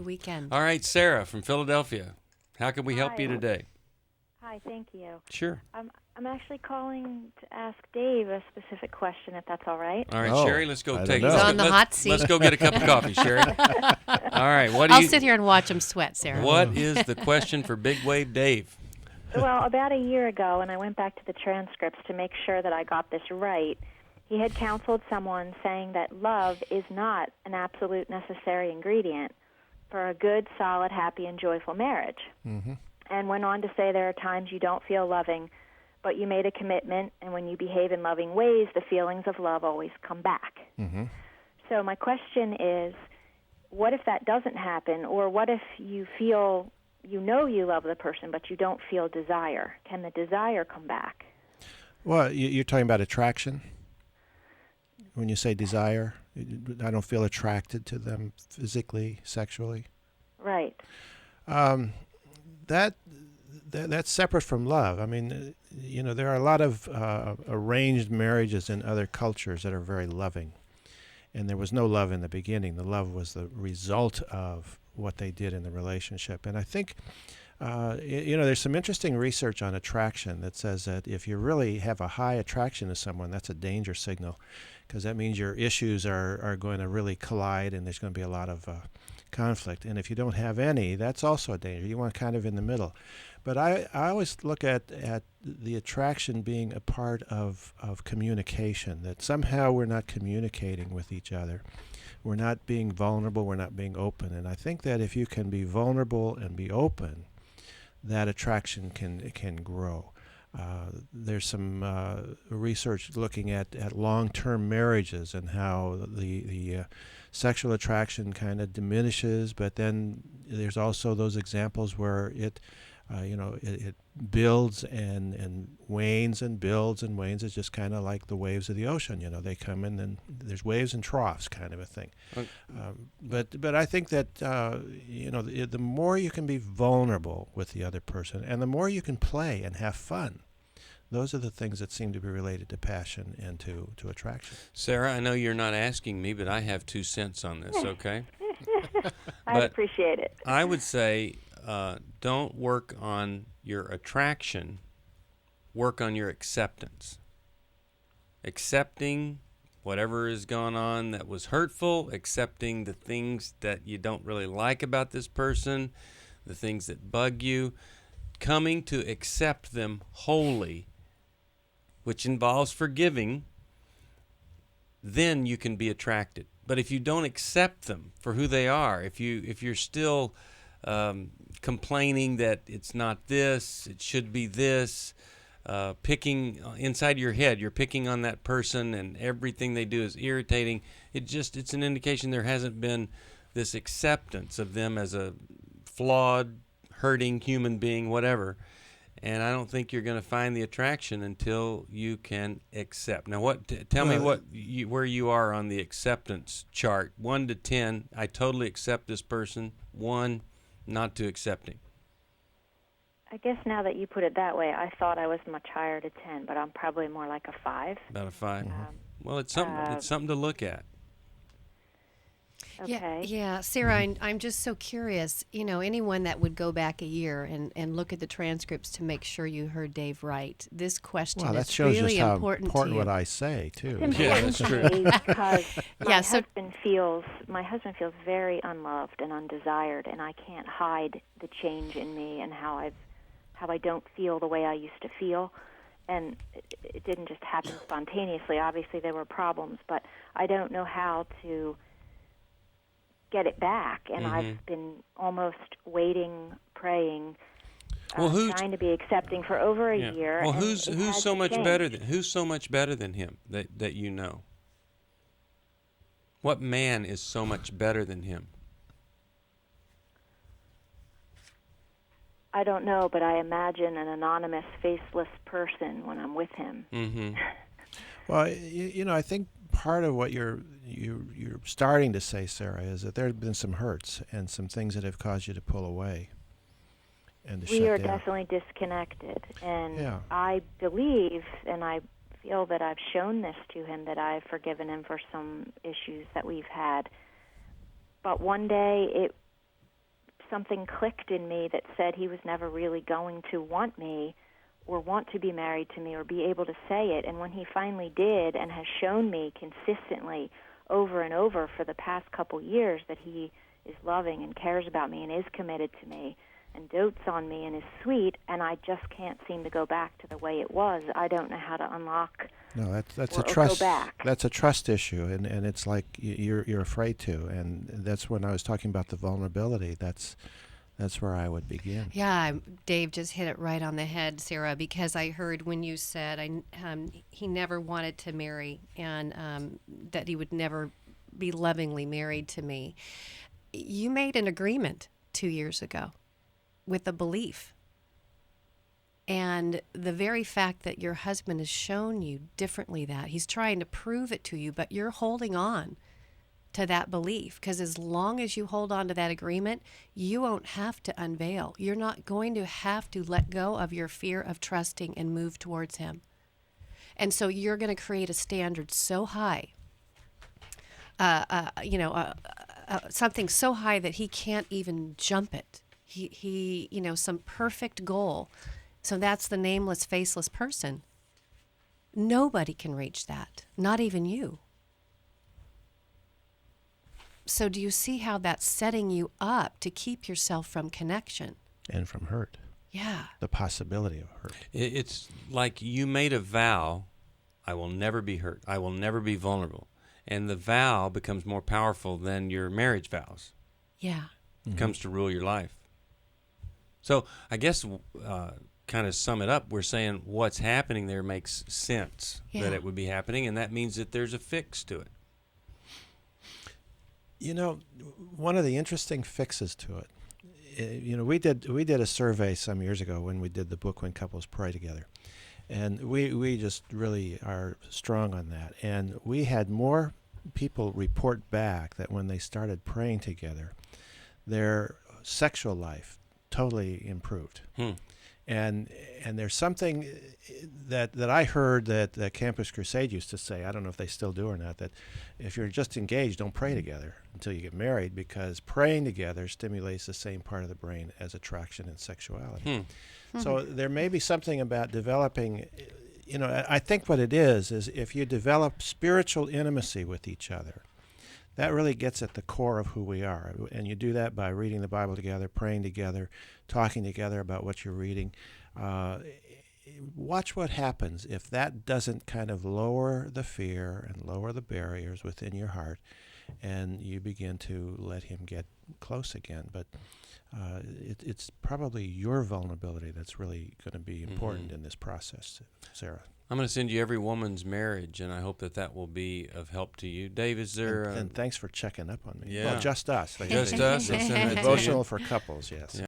weekend. All right, Sarah from Philadelphia. How can we help you Hi. today? Hi, thank you. Sure. I'm actually calling to ask Dave a specific question, if that's all right. All right, Oh, Sherry, let's go I take don't He's know. on the hot seat. Let's go get a cup of coffee, Sherry. All right, I'll sit here and watch him sweat, Sarah. What is the question for Big Wave Dave? Well, about a year ago, when I went back to the transcripts to make sure that I got this right, he had counseled someone saying that love is not an absolute necessary ingredient for a good, solid, happy, and joyful marriage. Mm-hmm. And went on to say there are times you don't feel loving, but you made a commitment, and when you behave in loving ways, the feelings of love always come back. Mm-hmm. So my question is, what if that doesn't happen, or what if you feel you know you love the person, but you don't feel desire? Can the desire come back? Well, you're talking about attraction? When you say desire, I don't feel attracted to them physically, sexually. Right. That's separate from love. I mean, there are a lot of arranged marriages in other cultures that are very loving. And there was no love in the beginning. The love was the result of what they did in the relationship. And I think, there's some interesting research on attraction that says that if you really have a high attraction to someone, that's a danger signal, because that means your issues are going to really collide and there's going to be a lot of conflict. And if you don't have any, that's also a danger. You want kind of in the middle. But I always look at the attraction being a part of communication, that somehow we're not communicating with each other. We're not being vulnerable. We're not being open. And I think that if you can be vulnerable and be open, that attraction can grow. There's some research looking at long-term marriages and how the sexual attraction kind of diminishes, but then there's also those examples where it builds and wanes and builds and wanes. It's just kind of like the waves of the ocean. They come in and there's waves and troughs, kind of a thing. But I think that the more you can be vulnerable with the other person, and the more you can play and have fun, those are the things that seem to be related to passion and to attraction. Sarah, I know you're not asking me, but I have 2 cents on this, okay? I appreciate it. I would say don't work on your attraction, work on your acceptance. Accepting whatever is going on that was hurtful, accepting the things that you don't really like about this person, the things that bug you, coming to accept them wholly, which involves forgiving, then you can be attracted. But if you don't accept them for who they are, if you're still complaining that it's not this, it should be this, picking inside your head, you're picking on that person and everything they do is irritating, it's an indication there hasn't been this acceptance of them as a flawed, hurting human being, whatever. And I don't think you're going to find the attraction until you can accept. Now, tell me where you are on the acceptance chart. 1 to 10, I totally accept this person. 1, not to accepting. I guess now that you put it that way, I thought I was much higher to 10, but I'm probably more like a 5. About a 5. Well, it's something to look at. Okay. Yeah, Sarah, I'm just so curious. Anyone that would go back a year and look at the transcripts to make sure you heard Dave right, this question Wow, that is shows really just how important important to you. what I say, too. It's Yeah, important that's to true. me because my Yeah, husband feels very unloved and undesired, and I can't hide the change in me and how I don't feel the way I used to feel. And it didn't just happen spontaneously. Obviously, there were problems, but I don't know how to get it back. And I've been almost waiting, praying, trying to be accepting for over a year. Well, and who's it so hasn't much changed. better than him that you know? What man is so much better than him? I don't know, but I imagine an anonymous, faceless person when I'm with him. Mm-hmm. Well, I think part of what you're starting to say, Sarah, is that there have been some hurts and some things that have caused you to pull away and to We shut are down. definitely disconnected, and Yeah. I believe, and I feel that I've shown this to him, that I've forgiven him for some issues that we've had. But one day something clicked in me that said he was never really going to want me or want to be married to me or be able to say it. And when he finally did and has shown me consistently over and over for the past couple years that he is loving and cares about me and is committed to me and dotes on me and is sweet, and I just can't seem to go back to the way it was. I don't know how to unlock. No, that's or a trust. go back. That's a trust issue, and it's like you're afraid to, and that's when I was talking about the vulnerability. That's where I would begin. Yeah, Dave just hit it right on the head, Sarah, because I heard when you said he never wanted to marry and that he would never be lovingly married to me. You made an agreement 2 years ago with a belief. And the very fact that your husband has shown you differently that, he's trying to prove it to you, but you're holding on to that belief, because as long as you hold on to that agreement, you won't have to unveil. You're not going to have to let go of your fear of trusting and move towards him. And so you're going to create a standard so high, something so high that he can't even jump it. He some perfect goal. So that's the nameless, faceless person. Nobody can reach that, not even you. So do you see how that's setting you up to keep yourself from connection? And from hurt. Yeah. The possibility of hurt. It's like you made a vow, I will never be hurt. I will never be vulnerable. And the vow becomes more powerful than your marriage vows. Yeah. It comes to rule your life. So I guess kind of sum it up, we're saying what's happening there makes sense that it would be happening, and that means that there's a fix to it. You know, one of the interesting fixes to it, we did a survey some years ago when we did the book When Couples Pray Together, and we just really are strong on that. And we had more people report back that when they started praying together, their sexual life totally improved. And there's something that I heard that Campus Crusade used to say, I don't know if they still do or not, that if you're just engaged, don't pray together until you get married, because praying together stimulates the same part of the brain as attraction and sexuality. So there may be something about developing, I think what it is if you develop spiritual intimacy with each other, that really gets at the core of who we are. And you do that by reading the Bible together, praying together, talking together about what you're reading. Watch what happens if that doesn't kind of lower the fear and lower the barriers within your heart, and you begin to let him get close again. But it's probably your vulnerability that's really going to be important in this process, Sarah. I'm going to send you Every Woman's Marriage, and I hope that will be of help to you. Dave, is there... And thanks for checking up on me. Yeah. Well, Just Us. Just Us. I'll send that to you. Devotional for couples, yes. Yeah.